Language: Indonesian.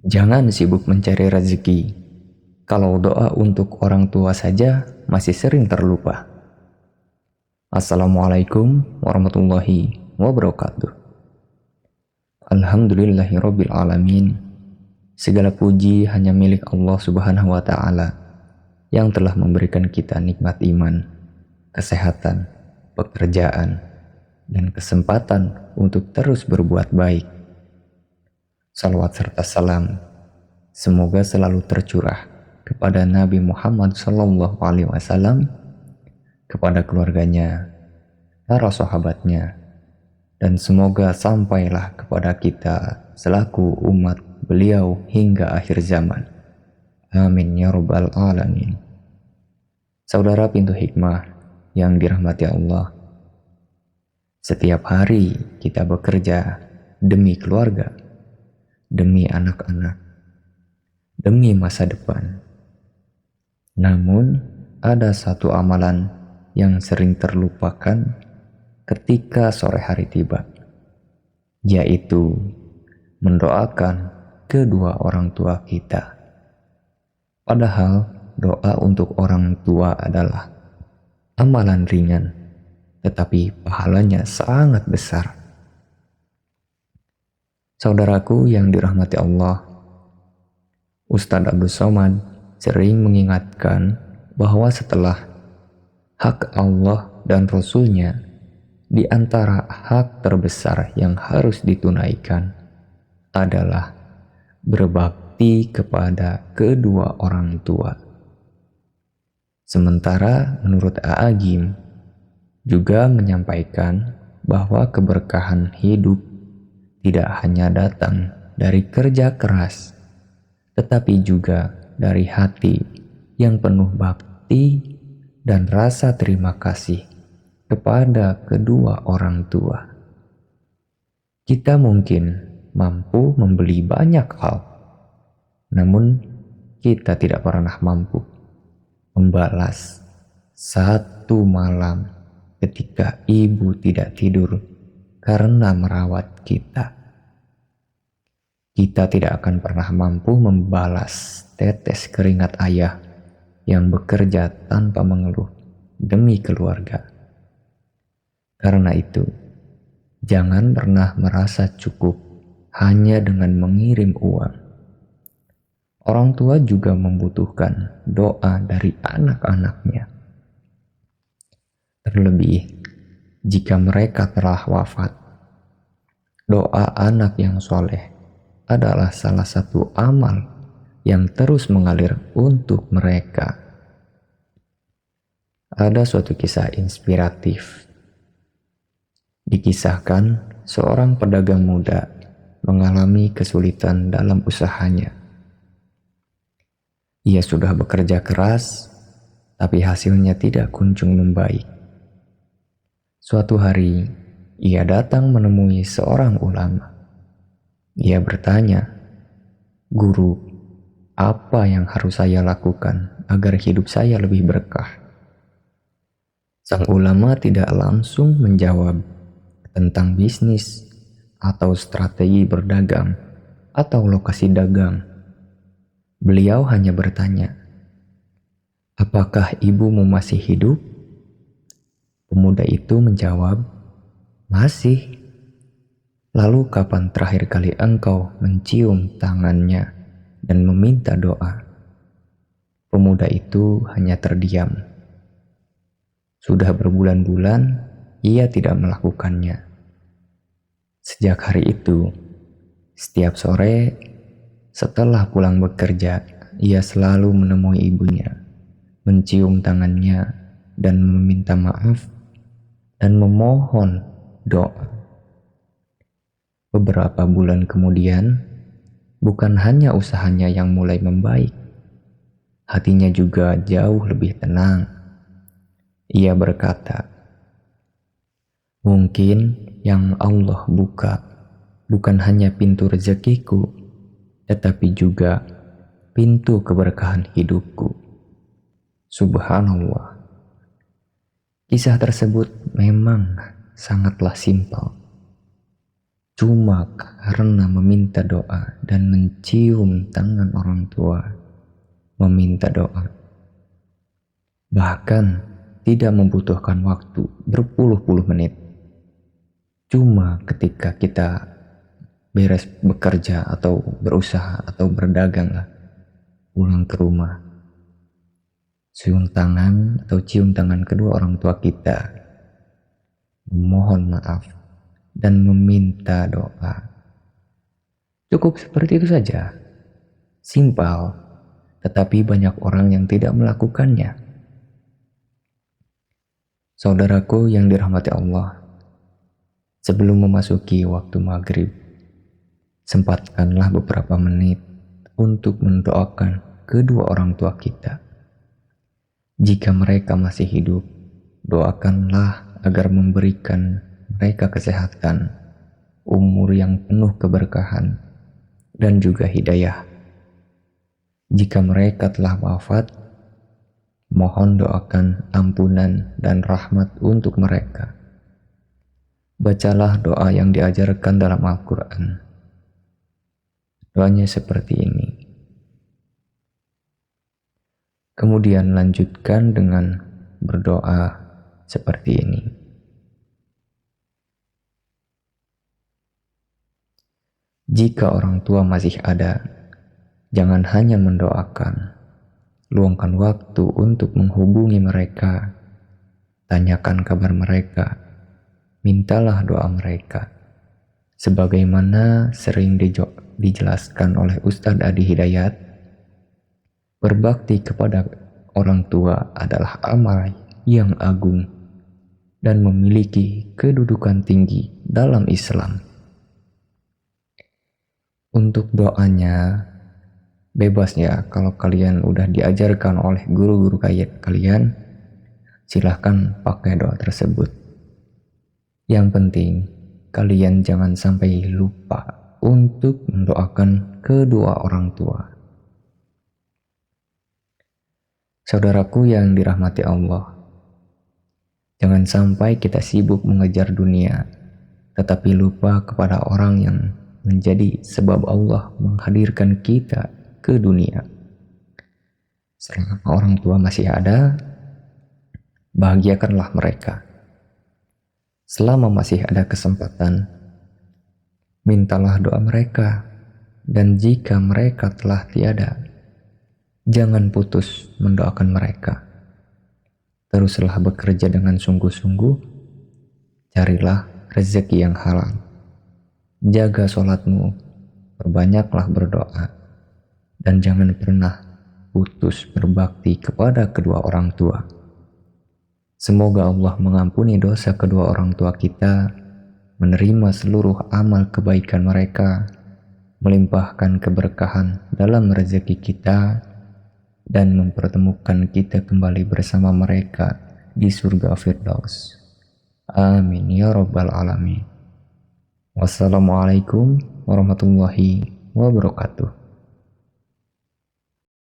Jangan sibuk mencari rezeki, kalau doa untuk orang tua saja masih sering terlupa. Assalamualaikum warahmatullahi wabarakatuh. Alhamdulillahirabbil alamin. Segala puji hanya milik Allah Subhanahu wa taala yang telah memberikan kita nikmat iman, kesehatan, pekerjaan, dan kesempatan untuk terus berbuat baik. Salawat serta salam semoga selalu tercurah kepada Nabi Muhammad SAW, kepada keluarganya, para sahabatnya, dan semoga sampailah kepada kita selaku umat beliau hingga akhir zaman. Amin ya rabbal alamin. Saudara pintu hikmah yang dirahmati Allah, setiap hari kita bekerja demi keluarga, demi anak-anak, demi masa depan. Namun, ada satu amalan yang sering terlupakan ketika sore hari tiba, yaitu mendoakan kedua orang tua kita. Padahal, doa untuk orang tua adalah amalan ringan, tetapi pahalanya sangat besar. Saudaraku yang dirahmati Allah, Ustadz Abdul Somad sering mengingatkan bahwa setelah hak Allah dan Rasul-Nya, di antara hak terbesar yang harus ditunaikan adalah berbakti kepada kedua orang tua. Sementara menurut A'agim juga menyampaikan bahwa keberkahan hidup tidak hanya datang dari kerja keras, tetapi juga dari hati yang penuh bakti dan rasa terima kasih kepada kedua orang tua. Kita mungkin mampu membeli banyak hal, namun kita tidak pernah mampu membalas satu malam ketika ibu tidak tidur karena merawat kita. Kita tidak akan pernah mampu membalas tetes keringat ayah yang bekerja tanpa mengeluh demi keluarga. Karena itu, jangan pernah merasa cukup hanya dengan mengirim uang. Orang tua juga membutuhkan doa dari anak-anaknya. Terlebih, jika mereka telah wafat, doa anak yang soleh adalah salah satu amal yang terus mengalir untuk mereka. Ada suatu kisah inspiratif. Dikisahkan seorang pedagang muda mengalami kesulitan dalam usahanya. Ia sudah bekerja keras, tapi hasilnya tidak kunjung membaik. Suatu hari, ia datang menemui seorang ulama. Ia bertanya, "Guru, apa yang harus saya lakukan agar hidup saya lebih berkah?" Sang ulama tidak langsung menjawab tentang bisnis atau strategi berdagang atau lokasi dagang. Beliau hanya bertanya, "Apakah ibumu masih hidup?" Pemuda itu menjawab, "Masih." "Lalu kapan terakhir kali engkau mencium tangannya dan meminta doa?" Pemuda itu hanya terdiam. Sudah berbulan-bulan ia tidak melakukannya. Sejak hari itu, setiap sore setelah pulang bekerja, ia selalu menemui ibunya, mencium tangannya dan meminta maaf dan memohon doa. Beberapa bulan kemudian, bukan hanya usahanya yang mulai membaik, hatinya juga jauh lebih tenang. Ia berkata, "Mungkin yang Allah buka bukan hanya pintu rezekiku, tetapi juga pintu keberkahan hidupku." Subhanallah. Kisah tersebut memang sangatlah simpel. cuma karena meminta doa dan mencium tangan orang tua meminta doa. Bahkan tidak membutuhkan waktu berpuluh-puluh menit. Cuma ketika kita beres bekerja atau berusaha atau berdagang lah, pulang ke rumah, cium tangan kedua orang tua kita, mohon maaf dan meminta doa. Cukup seperti itu saja. Simpel, tetapi banyak orang yang tidak melakukannya. Saudaraku yang dirahmati Allah, sebelum memasuki waktu maghrib, sempatkanlah beberapa menit untuk mendoakan kedua orang tua kita. Jika mereka masih hidup, doakanlah agar memberikan mereka kesehatan, umur yang penuh keberkahan, dan juga hidayah. Jika mereka telah wafat, mohon doakan ampunan dan rahmat untuk mereka. Bacalah doa yang diajarkan dalam Al-Quran. Doanya seperti ini. Kemudian lanjutkan dengan berdoa seperti ini. Jika orang tua masih ada, jangan hanya mendoakan. Luangkan waktu untuk menghubungi mereka. Tanyakan kabar mereka. Mintalah doa mereka. Sebagaimana sering dijelaskan oleh Ustadz Adi Hidayat, berbakti kepada orang tua adalah amal yang agung dan memiliki kedudukan tinggi dalam Islam. Untuk doanya, bebas ya, kalau kalian udah diajarkan oleh guru-guru kalian, silahkan pakai doa tersebut. Yang penting, kalian jangan sampai lupa untuk mendoakan kedua orang tua. Saudaraku yang dirahmati Allah, jangan sampai kita sibuk mengejar dunia, tetapi lupa kepada orang yang menjadi sebab Allah menghadirkan kita ke dunia. Selama orang tua masih ada, bahagiakanlah mereka. Selama masih ada kesempatan, mintalah doa mereka. Dan jika mereka telah tiada, jangan putus mendoakan mereka. Teruslah bekerja dengan sungguh-sungguh. Carilah rezeki yang halal. Jaga sholatmu. Perbanyaklah berdoa. Dan jangan pernah putus berbakti kepada kedua orang tua. Semoga Allah mengampuni dosa kedua orang tua kita, menerima seluruh amal kebaikan mereka, melimpahkan keberkahan dalam rezeki kita, dan mempertemukan kita kembali bersama mereka di surga Firdaus. Amin ya rabbal alamin. Wassalamualaikum warahmatullahi wabarakatuh.